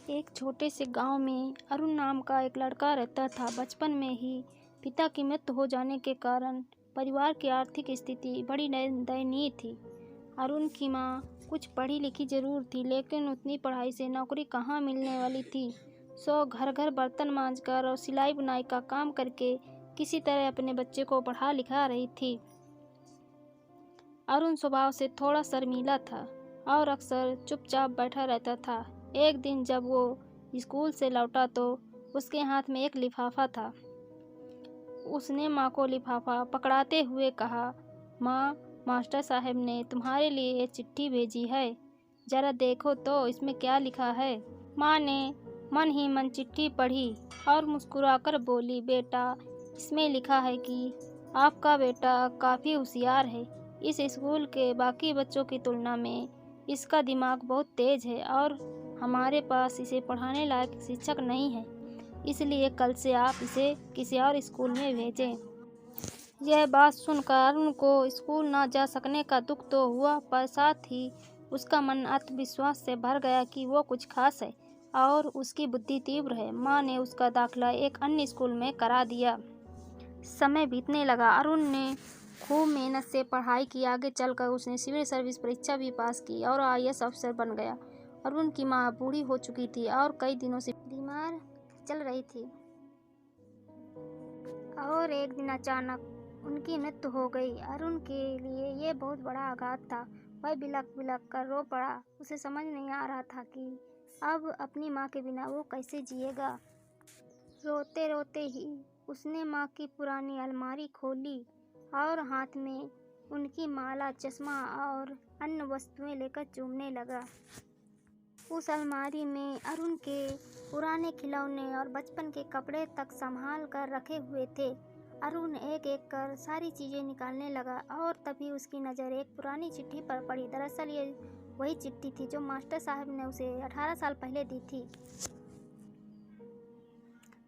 एक छोटे से गांव में अरुण नाम का एक लड़का रहता था। बचपन में ही पिता की मृत्यु हो जाने के कारण परिवार की आर्थिक स्थिति बड़ी दयनीय थी। अरुण की मां कुछ पढ़ी लिखी जरूर थी, लेकिन उतनी पढ़ाई से नौकरी कहाँ मिलने वाली थी। सो घर घर बर्तन मांजकर और सिलाई बुनाई का काम करके किसी तरह अपने बच्चे को पढ़ा लिखा रही थी। अरुण स्वभाव से थोड़ा शर्मीला था और अक्सर चुपचाप बैठा रहता था। एक दिन जब वो स्कूल से लौटा तो उसके हाथ में एक लिफाफा था। उसने माँ को लिफाफा पकड़ाते हुए कहा, माँ, मास्टर साहब ने तुम्हारे लिए एक चिट्ठी भेजी है, जरा देखो तो इसमें क्या लिखा है। माँ ने मन ही मन चिट्ठी पढ़ी और मुस्कुराकर बोली, बेटा, इसमें लिखा है कि आपका बेटा काफ़ी होशियार है। इस स्कूल के बाकी बच्चों की तुलना में इसका दिमाग बहुत तेज है और हमारे पास इसे पढ़ाने लायक शिक्षक नहीं है, इसलिए कल से आप इसे किसी और स्कूल में भेजें। यह बात सुनकर अरुण को स्कूल न जा सकने का दुख तो हुआ, पर साथ ही उसका मन आत्मविश्वास से भर गया कि वो कुछ खास है और उसकी बुद्धि तीव्र है। माँ ने उसका दाखिला एक अन्य स्कूल में करा दिया। समय बीतने लगा। अरुण ने खूब मेहनत से पढ़ाई की। आगे चलकर उसने सिविल सर्विस परीक्षा भी पास की और आईएएस अफसर बन गया। अरुण की माँ बूढ़ी हो चुकी थी और कई दिनों से बीमार चल रही थी और एक दिन अचानक उनकी मृत्यु हो गई। अरुण के लिए ये बहुत बड़ा आघात था। वह बिलख बिलख कर रो पड़ा। उसे समझ नहीं आ रहा था कि अब अपनी माँ के बिना वो कैसे जिएगा। रोते रोते ही उसने माँ की पुरानी अलमारी खोली और हाथ में उनकी माला, चश्मा और अन्य वस्तुएं लेकर चूमने लगा। उस अलमारी में अरुण के पुराने खिलौने और बचपन के कपड़े तक संभाल कर रखे हुए थे। अरुण एक एक कर सारी चीज़ें निकालने लगा और तभी उसकी नज़र एक पुरानी चिट्ठी पर पड़ी। दरअसल ये वही चिट्ठी थी जो मास्टर साहब ने उसे 18 साल पहले दी थी।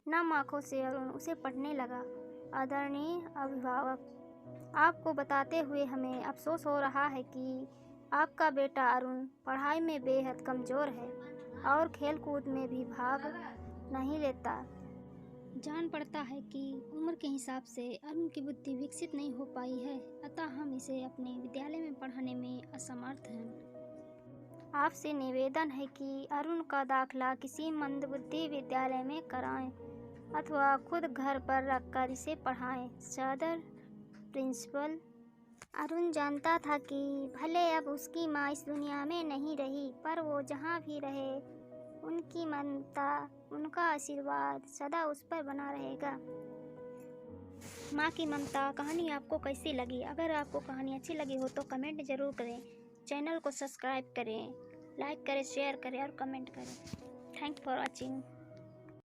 नम आंखों से अरुण उसे पढ़ने लगा। आदरणीय अभिभावक, आपको बताते हुए हमें अफसोस हो रहा है कि आपका बेटा अरुण पढ़ाई में बेहद कमज़ोर है और खेलकूद में भी भाग नहीं लेता। जान पड़ता है कि उम्र के हिसाब से अरुण की बुद्धि विकसित नहीं हो पाई है, अतः हम इसे अपने विद्यालय में पढ़ाने में असमर्थ हैं। आपसे निवेदन है कि अरुण का दाखिला किसी मंदबुद्धि विद्यालय में कराएं अथवा खुद घर पर रखकर इसे पढ़ाएं। सदर प्रिंसिपल। अरुण जानता था कि भले अब उसकी माँ इस दुनिया में नहीं रही, पर वो जहाँ भी रहे उनकी ममता, उनका आशीर्वाद सदा उस पर बना रहेगा। माँ की ममता कहानी आपको कैसी लगी? अगर आपको कहानी अच्छी लगी हो तो कमेंट ज़रूर करें। चैनल को सब्सक्राइब करें, लाइक करें, शेयर करें और कमेंट करें। Thank for watching.